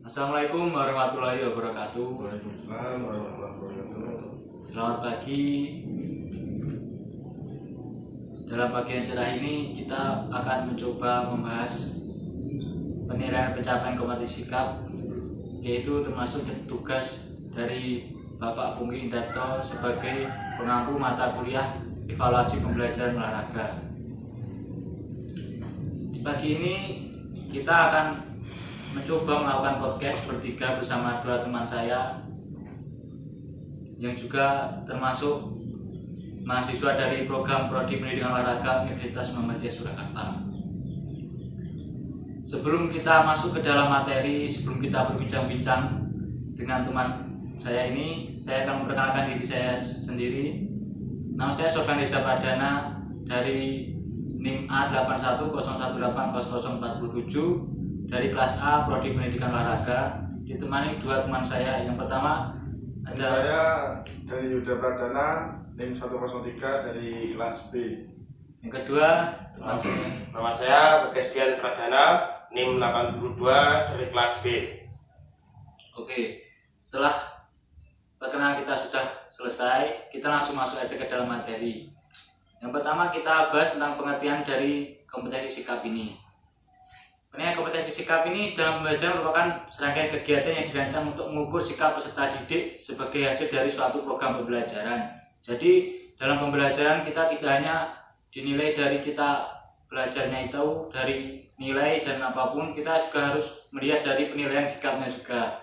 Assalamualaikum warahmatullahi wabarakatuh. Waalaikumsalam warahmatullahi wabarakatuh. Selamat pagi. Dalam pagi yang cerah ini kita akan mencoba membahas penilaian pencapaian kompetisi sikap, yaitu termasuk tugas dari Bapak Pungki Indarto sebagai pengampu mata kuliah evaluasi pembelajaran olahraga. Di pagi ini kita akan mencoba melakukan podcast bertiga bersama dua teman saya yang juga termasuk mahasiswa dari program Prodi Pendidikan Olahraga Universitas Muhammadiyah Surakarta. Sebelum kita masuk ke dalam materi, sebelum kita berbincang-bincang dengan teman saya ini, saya akan memperkenalkan diri saya sendiri. Nama saya Sofyan Desa Pradana dari NIM A81018047 dari kelas A Prodi Pendidikan Olahraga, ditemani dua teman saya. Yang pertama ada Saya dari Yuda Pradana, NIM 103 dari kelas B. yang kedua teman saya. Nama saya Bagestian Pradana, NIM 82 dari kelas B. Oke, setelah perkenalan kita sudah selesai, kita langsung masuk aja ke dalam materi. Yang pertama kita bahas tentang pengertian dari kompetensi sikap ini. Penilaian kompetensi sikap ini dalam pembelajaran merupakan serangkaian kegiatan yang dirancang untuk mengukur sikap peserta didik sebagai hasil dari suatu program pembelajaran. Jadi dalam pembelajaran kita tidak hanya dinilai dari kita belajarnya itu, dari nilai dan apapun, kita juga harus melihat dari penilaian sikapnya juga.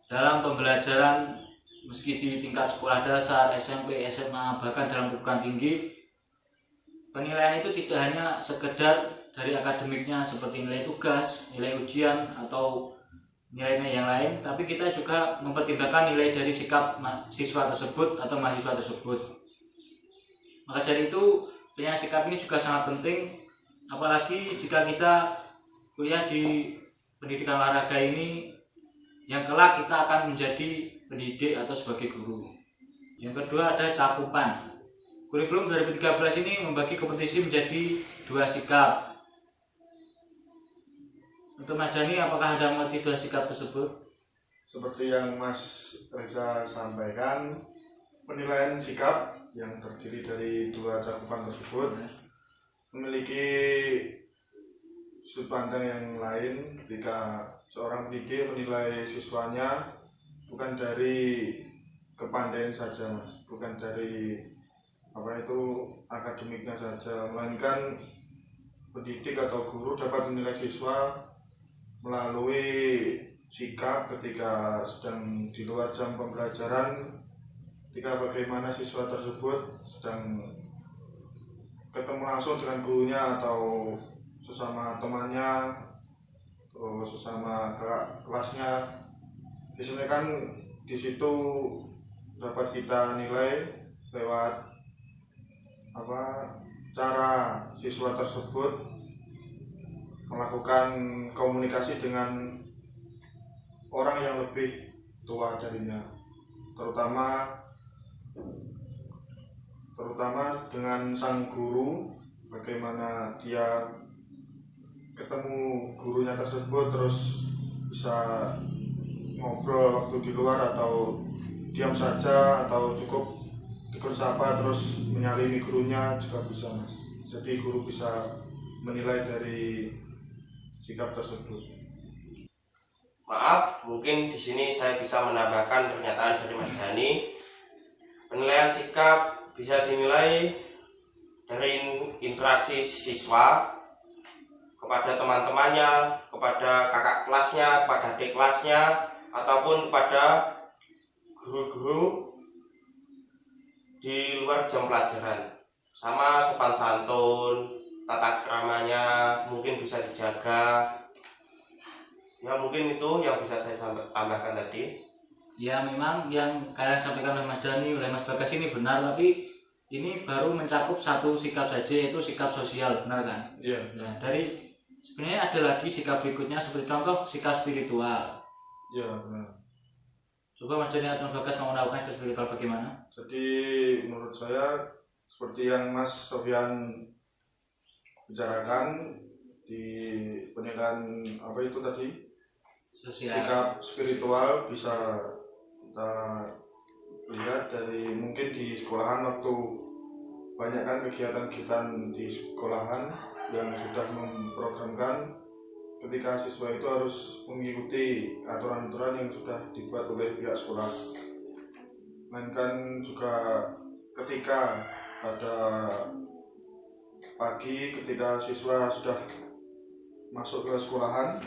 Dalam pembelajaran meski di tingkat sekolah dasar, SMP, SMA, bahkan dalam perguruan tinggi, penilaian itu tidak hanya sekedar dari akademiknya seperti nilai tugas, nilai ujian, atau nilai-nilai yang lain, tapi kita juga mempertimbangkan nilai dari sikap siswa tersebut atau mahasiswa tersebut. Maka dari itu, penilaian sikap ini juga sangat penting, apalagi jika kita kuliah di pendidikan olahraga ini, yang kelak kita akan menjadi pendidik atau sebagai guru. Yang kedua ada cakupan. Kurikulum 2013 ini membagi kompetisi menjadi dua sikap. Untuk Mas Jani, apakah Anda mengerti dua sikap tersebut? Seperti yang Mas Reza sampaikan, penilaian sikap yang terdiri dari dua cakupan tersebut memiliki sudut pandang yang lain ketika seorang pendidik menilai siswanya bukan dari kepandaian saja, Mas, bukan dari akademiknya saja, melainkan pendidik atau guru dapat menilai siswa melalui sikap ketika sedang di luar jam pembelajaran, ketika bagaimana siswa tersebut sedang ketemu langsung dengan gurunya atau sesama temannya atau sesama kelasnya. Biasanya kan di situ dapat kita nilai lewat cara siswa tersebut melakukan komunikasi dengan orang yang lebih tua darinya, terutama dengan sang guru, bagaimana dia ketemu gurunya tersebut terus bisa ngobrol waktu di luar, atau diam saja, atau cukup tegur sapa terus menyalimi gurunya juga bisa, Mas. Jadi guru bisa menilai dari sikap tersebut. Maaf, mungkin di sini saya bisa menambahkan pernyataan dari Mas Dhani. Penilaian sikap bisa dinilai dari interaksi siswa kepada teman-temannya, kepada kakak kelasnya, kepada adik kelasnya, ataupun kepada guru-guru di luar jam pelajaran. Sama sopan santun, tata keramanya mungkin bisa dijaga. Ya, mungkin itu yang bisa saya tambahkan tadi. Ya, memang yang kalian sampaikan oleh Mas Dhani, oleh Mas Bagas ini benar, tapi ini baru mencakup satu sikap saja, yaitu sikap sosial, benar kan? Iya. Nah, dari sebenarnya ada lagi sikap berikutnya, seperti contoh sikap spiritual. Iya, benar. Coba Mas Dhani atau Mas Bagas mau melakukan sikap spiritual bagaimana? Jadi menurut saya seperti yang Mas Sofyan bicarakan di penilaian tadi sikap spiritual bisa kita lihat dari mungkin di sekolahan waktu banyak kan kegiatan-kegiatan di sekolahan yang sudah memprogramkan ketika siswa itu harus mengikuti aturan-aturan yang sudah dibuat oleh pihak sekolah. Melainkan juga ketika pada pagi ketika siswa sudah masuk ke sekolahan,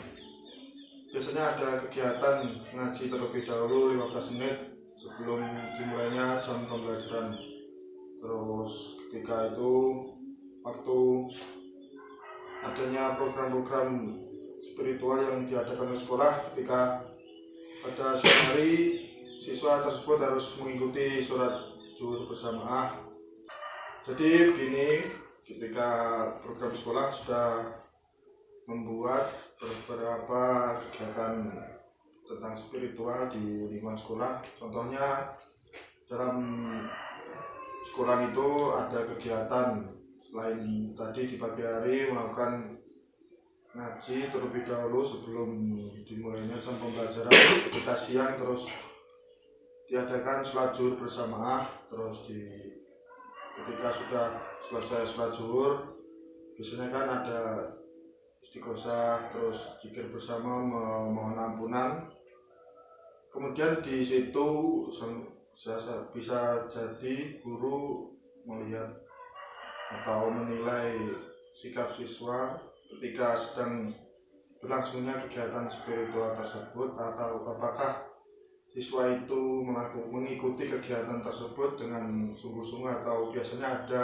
biasanya ada kegiatan ngaji terlebih dahulu 15 menit sebelum dimulainya jam pembelajaran. Terus ketika itu waktu adanya program-program spiritual yang diadakan oleh sekolah, ketika pada siang hari siswa tersebut harus mengikuti sholat zuhur berjamaah. Jadi begini, ketika program sekolah sudah membuat beberapa kegiatan tentang spiritual di lingkungan sekolah. Contohnya dalam sekolah itu ada kegiatan selain tadi di pagi hari melakukan ngaji terlebih dahulu sebelum dimulainya jam pembelajaran. Ketika siang terus diadakan sholat zuhur berjamaah. Terus ketika sudah selesai sholat zuhur, biasanya kan ada istighosah, terus zikir bersama memohon ampunan. Kemudian di situ bisa jadi guru melihat atau menilai sikap siswa ketika sedang berlangsungnya kegiatan spiritual tersebut, atau apakah siswa itu mengikuti kegiatan tersebut dengan sungguh-sungguh, atau biasanya ada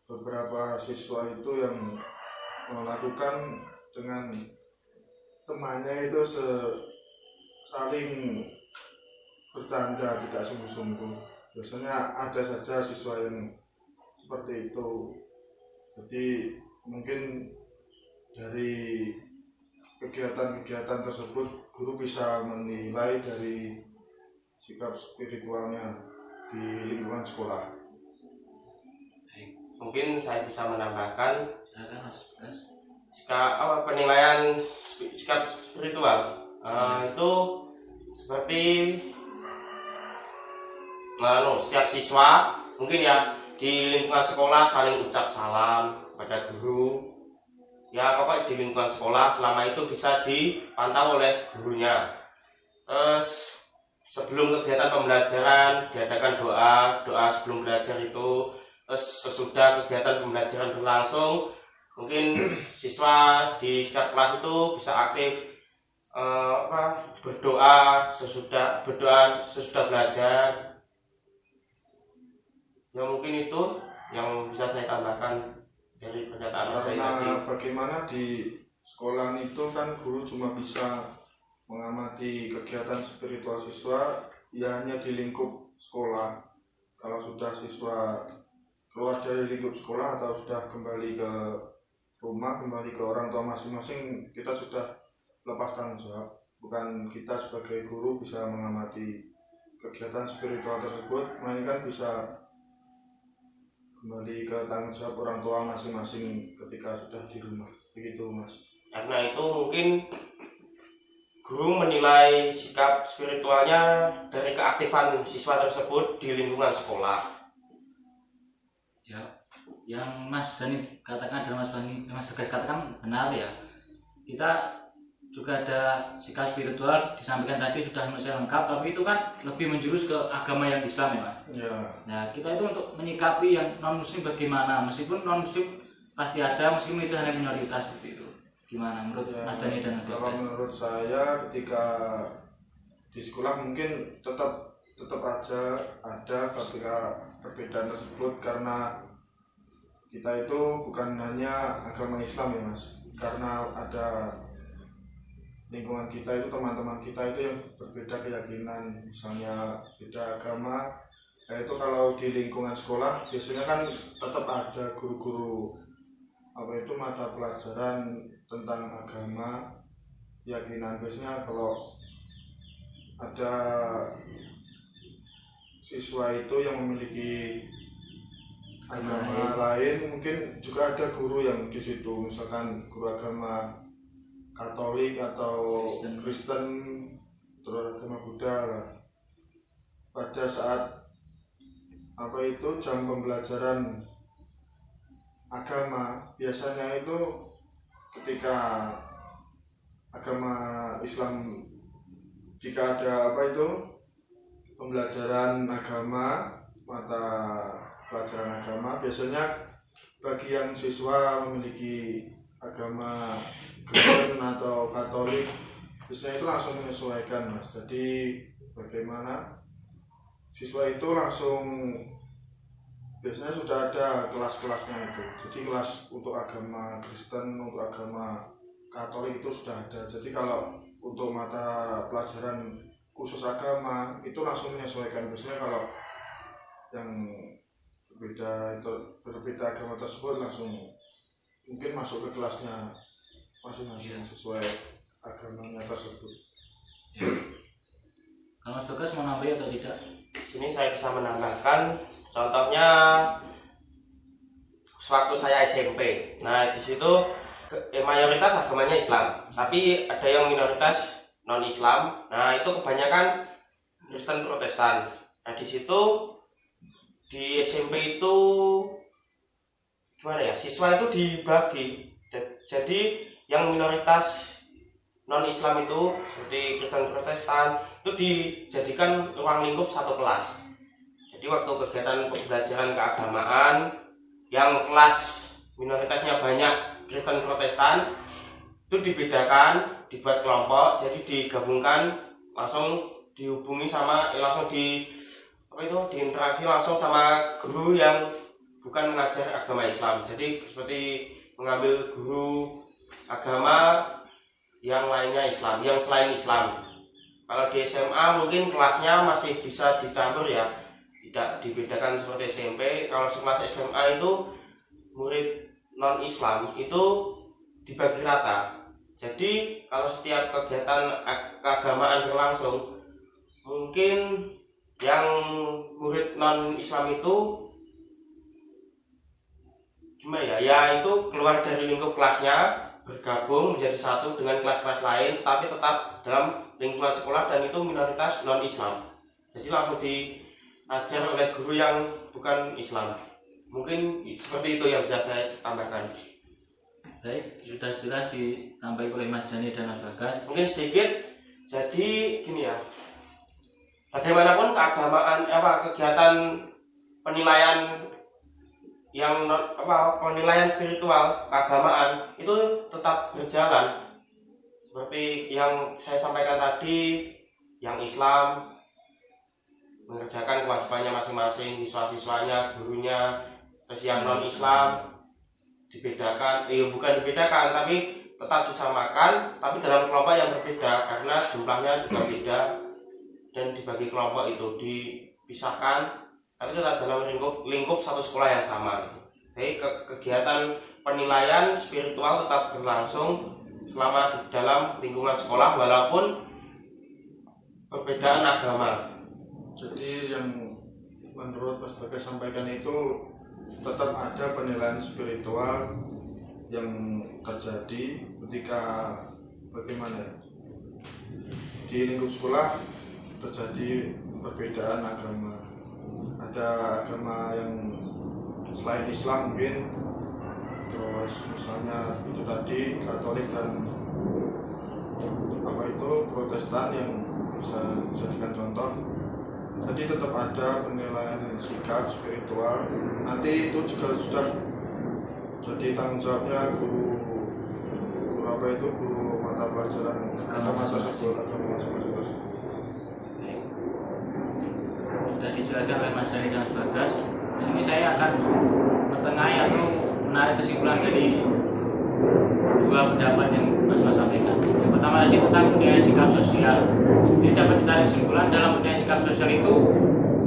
beberapa siswa itu yang melakukan dengan temannya itu saling bercanda, tidak sungguh-sungguh. Biasanya ada saja siswa yang seperti itu. Jadi mungkin dari kegiatan-kegiatan tersebut guru bisa menilai dari sikap spiritualnya di lingkungan sekolah. Mungkin saya bisa menambahkan penilaian sikap spiritual itu seperti setiap siswa mungkin ya di lingkungan sekolah saling ucap salam kepada guru. Ya pokoknya di lingkungan sekolah selama itu bisa dipantau oleh gurunya. Sebelum kegiatan pembelajaran diadakan doa sebelum belajar itu. Sesudah kegiatan pembelajaran berlangsung, mungkin siswa di setiap kelas itu bisa aktif berdoa sesudah belajar. Ya mungkin itu yang bisa saya tambahkan dari pernyataan saya tadi. Karena bagaimana di sekolah itu kan guru cuma bisa mengamati kegiatan spiritual siswa ya hanya di lingkup sekolah. Kalau sudah siswa keluar dari lingkup sekolah atau sudah kembali ke rumah, kembali ke orang tua masing-masing, kita sudah lepas tanggung jawab. Bukan kita sebagai guru bisa mengamati kegiatan spiritual tersebut, melainkan bisa kembali ke tanggung jawab orang tua masing-masing ketika sudah di rumah. Begitu, Mas. Karena itu mungkin guru menilai sikap spiritualnya dari keaktifan siswa tersebut di lingkungan sekolah. Ya, yang Mas Dani katakan dan Mas Tegas katakan benar ya. Kita juga ada sikap spiritual, disampaikan tadi sudah manusia lengkap, tapi itu kan lebih menjurus ke agama yang Islam ya, Mas. Ya. Nah, kita itu untuk menyikapi yang non muslim bagaimana, meskipun non muslim pasti ada, meskipun itu hanya minoritas seperti itu. Gimana menurut Ya, Mas Dani dan Mas kalau Tegas? menurut saya ketika di sekolah mungkin tetap aja ada ketika perbedaan tersebut, karena kita itu bukan hanya agama Islam ya, Mas. Karena ada lingkungan kita itu, teman-teman kita itu yang berbeda keyakinan, misalnya beda agama. Nah itu kalau di lingkungan sekolah biasanya kan tetap ada guru-guru mata pelajaran tentang agama, keyakinan. Biasanya kalau ada siswa itu yang memiliki agama lain, mungkin juga ada guru yang di situ, misalkan guru agama Katolik atau Kristen. Kristen, terus agama Buddha lah. Pada saat jam pembelajaran agama, biasanya itu ketika agama Islam, jika ada pembelajaran agama, mata pelajaran agama, biasanya bagian siswa memiliki agama Kristen atau Katolik, biasanya itu langsung menyesuaikan, Mas. Jadi bagaimana siswa itu langsung, biasanya sudah ada kelas-kelasnya itu. Jadi kelas untuk agama Kristen, untuk agama Katolik itu sudah ada. Jadi kalau untuk mata pelajaran khusus agama itu langsung menyesuaikan. Biasanya kalau yang berbeda agama tersebut langsung mungkin masuk ke kelasnya masing-masing sesuai agamanya tersebut. Kalau Mas Bagas mau nambahin atau tidak? Sini saya bisa menambahkan, contohnya sewaktu saya SMP. Nah, di situ mayoritas agamanya Islam, tapi ada yang minoritas non-Islam. Nah, itu kebanyakan Kristen Protestan. Nah, di situ di SMP itu gimana ya? Siswa itu dibagi. Jadi yang minoritas non-Islam itu seperti Kristen Protestan itu dijadikan ruang lingkup satu kelas. Jadi waktu kegiatan pembelajaran keagamaan yang kelas minoritasnya banyak Kristen Protestan itu dibedakan, dibuat kelompok, jadi digabungkan, langsung dihubungi sama langsung diinteraksi langsung sama guru yang bukan mengajar agama Islam. Jadi seperti mengambil guru agama yang lainnya Islam, yang selain Islam. Kalau di SMA mungkin kelasnya masih bisa dicampur ya, tidak dibedakan seperti SMP. Kalau kelas SMA itu murid non-Islam itu dibagi rata. Jadi kalau setiap kegiatan keagamaan berlangsung, mungkin yang murid non-Islam itu gimana ya? Ya itu keluar dari lingkup kelasnya, bergabung menjadi satu dengan kelas-kelas lain, tapi tetap dalam lingkungan sekolah dan itu minoritas non-Islam. Jadi langsung diajar oleh guru yang bukan Islam. Mungkin seperti itu yang bisa saya tambahkan. Baik, sudah jelas disampaikan oleh Mas Dani dan Mas Bagas. Mungkin sedikit. Jadi gini ya, bagaimanapun keagamaan kegiatan penilaian yang penilaian spiritual keagamaan itu tetap berjalan seperti yang saya sampaikan tadi. Yang Islam mengerjakan kewajibannya masing-masing, siswa-siswanya, gurunya. Terus yang non-Islam dibedakan, bukan dibedakan tapi tetap disamakan, tapi dalam kelompok yang berbeda karena jumlahnya juga beda dan dibagi kelompok itu dipisahkan, tapi tetap dalam lingkup satu sekolah yang sama. Jadi kegiatan penilaian spiritual tetap berlangsung selama di dalam lingkungan sekolah walaupun perbedaan agama. Jadi yang menurut Mas Bagas sampaikan itu tetap ada penilaian spiritual yang terjadi ketika bagaimana di lingkup sekolah terjadi perbedaan agama. Ada agama yang selain Islam mungkin, terus misalnya itu tadi Katolik dan Protestan yang bisa dijadikan contoh. Jadi tetap ada penilaian sikap spiritual. Nanti itu juga sudah jadi tanggung jawabnya guru mata pelajaran agama tersebut, agama tersebut. Sudah dijelaskan oleh Mas Dani dan Mas Bagas. Di sini saya akan menengahi atau menarik kesimpulan dari dua pendapat yang Mas sampaikan. Yang pertama tadi tentang penilaian sikap sosial. Ini dapat ditarik kesimpulan dalam penilaian sikap sosial itu,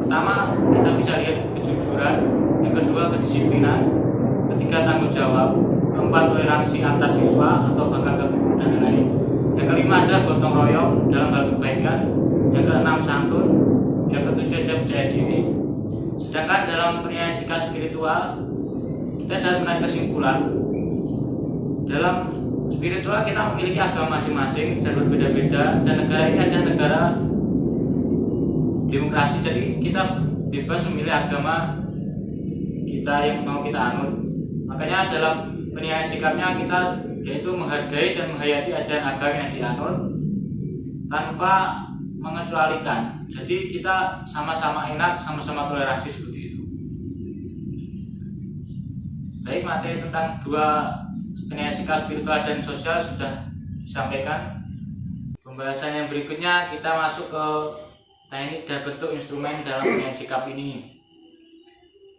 pertama kita bisa lihat kejujuran, yang kedua kedisiplinan, ketiga tanggung jawab, keempat toleransi antar siswa atau bahkan ke guru dan lain-lain. Yang kelima adalah gotong royong dalam hal kebaikan, yang keenam santun, yang ketujuh adalah percaya diri. Sedangkan dalam penilaian sikap spiritual kita dapat menarik kesimpulan dalam spiritual kita memiliki agama masing-masing dan berbeda-beda, dan negara ini adalah negara demokrasi, jadi kita bebas memilih agama kita yang mau kita anut. Makanya dalam penilaian sikapnya kita yaitu menghargai dan menghayati ajaran agama yang dianut tanpa mengecualikan. Jadi kita sama-sama enak, sama-sama toleransi seperti itu. Baik, materi tentang dua penilaian sikap spiritual dan sosial sudah disampaikan. Pembahasan yang berikutnya kita masuk ke teknik dan bentuk instrumen dalam penilaian sikap ini.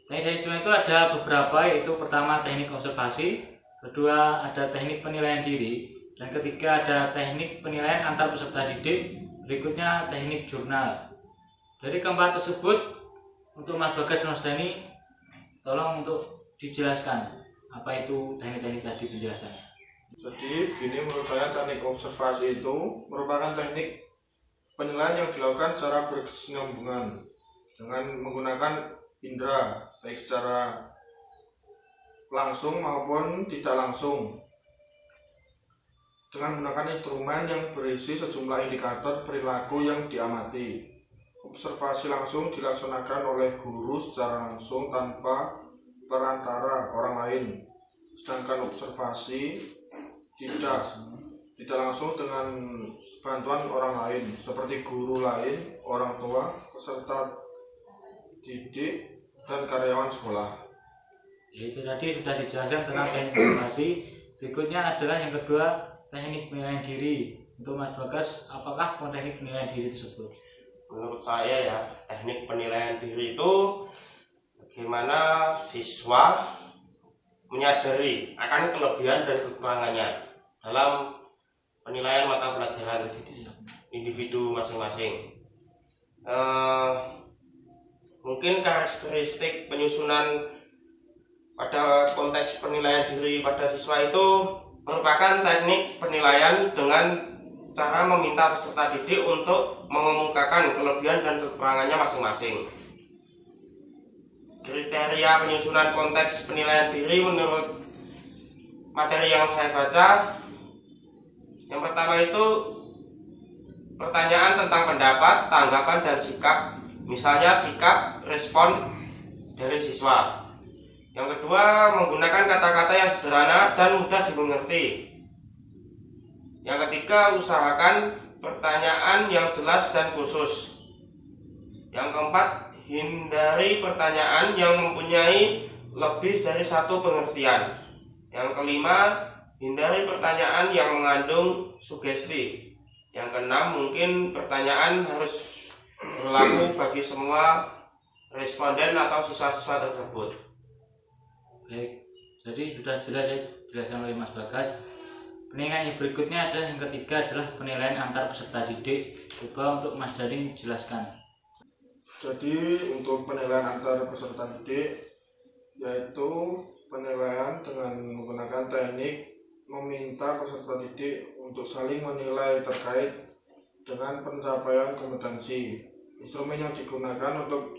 Teknik dan instrumen itu ada beberapa, yaitu pertama teknik observasi, kedua ada teknik penilaian diri, dan ketiga ada teknik penilaian antar peserta didik, berikutnya teknik jurnal. Dari keempat tersebut, untuk Mas Bagas dan Mas Dani, tolong untuk dijelaskan apa itu teknik-teknik tadi penjelasannya. Jadi gini, menurut saya teknik observasi itu merupakan teknik penilaian yang dilakukan secara berkesinambungan dengan menggunakan indera, baik secara langsung maupun tidak langsung, dengan menggunakan instrumen yang berisi sejumlah indikator perilaku yang diamati. Observasi langsung dilaksanakan oleh guru secara langsung tanpa perantara orang lain, sedangkan observasi tidak langsung dengan bantuan orang lain seperti guru lain, orang tua, peserta didik, dan karyawan sekolah. Itu tadi sudah dijelaskan tentang teknik observasi. Berikutnya adalah yang kedua, teknik penilaian diri. Untuk Mas Bagas, apakah teknik penilaian diri tersebut? Menurut saya ya, teknik penilaian diri itu bagaimana siswa menyadari akan kelebihan dan kekurangannya dalam penilaian mata pelajaran individu masing-masing. Mungkin karakteristik penyusunan pada konteks penilaian diri pada siswa itu merupakan teknik penilaian dengan cara meminta peserta didik untuk mengemukakan kelebihan dan kekurangannya masing-masing. Kriteria penyusunan konteks penilaian diri menurut materi yang saya baca, yang pertama itu pertanyaan tentang pendapat, tanggapan, dan sikap. Misalnya sikap, respon dari siswa. Yang kedua, menggunakan kata-kata yang sederhana dan mudah dimengerti. Yang ketiga, usahakan pertanyaan yang jelas dan khusus. Yang keempat, hindari pertanyaan yang mempunyai lebih dari satu pengertian. Yang kelima, hindari pertanyaan yang mengandung sugesti. Yang keenam, mungkin pertanyaan harus berlaku bagi semua responden atau siswa-siswa tersebut. Baik, jadi sudah jelas ya dijelaskan oleh Mas Bagas. Penilaian yang berikutnya adalah yang ketiga adalah penilaian antar peserta didik. Coba untuk Mas Dani jelaskan. Jadi untuk penilaian antar peserta didik, yaitu penilaian dengan menggunakan teknik meminta peserta didik untuk saling menilai terkait dengan pencapaian kompetensi. Instrumen yang digunakan untuk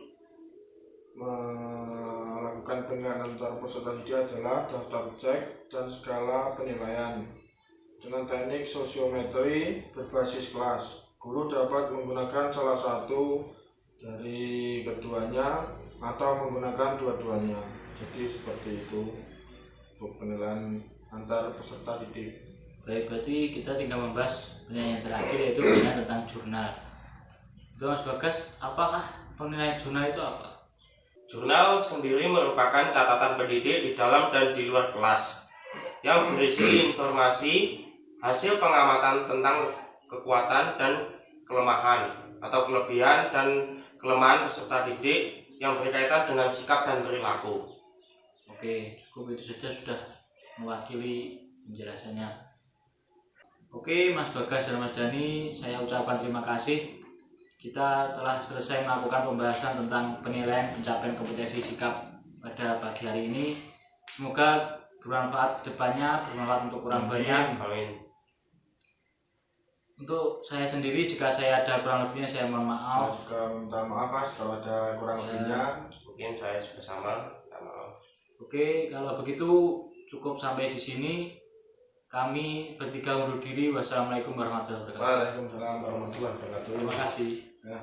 melakukan penilaian antar peserta didik adalah daftar cek dan skala penilaian. Dengan teknik sosiometri berbasis kelas, guru dapat menggunakan salah satu dari keduanya atau menggunakan dua-duanya. Jadi seperti itu untuk penilaian antar peserta didik. Baik, berarti kita tinggal membahas penilaian yang terakhir, yaitu penilaian tentang jurnal. Itu Mas Bagas, apakah penilaian jurnal itu apa? Jurnal sendiri merupakan catatan pendidik di dalam dan di luar kelas yang berisi informasi hasil pengamatan tentang kekuatan dan kelemahan atau kelebihan dan kelemahan peserta didik yang berkaitan dengan sikap dan perilaku. Oke, cukup itu saja sudah mewakili penjelasannya. Oke, Mas Bagas dan Mas Dani, saya ucapkan terima kasih. Kita telah selesai melakukan pembahasan tentang penilaian pencapaian kompetensi sikap pada pagi hari ini. Semoga bermanfaat ke depannya, bermanfaat untuk orang banyak. Amin. Untuk saya sendiri, jika saya ada kurang lebihnya, saya mohon maaf. Juga minta maaf Mas kalau ada kurang lebihnya. Mungkin saya juga sama, minta maaf. Oke, kalau begitu cukup sampai di sini. Kami bertiga undur diri. Wassalamualaikum warahmatullahi wabarakatuh. Waalaikumsalam warahmatullahi wabarakatuh. Terima kasih. Ya.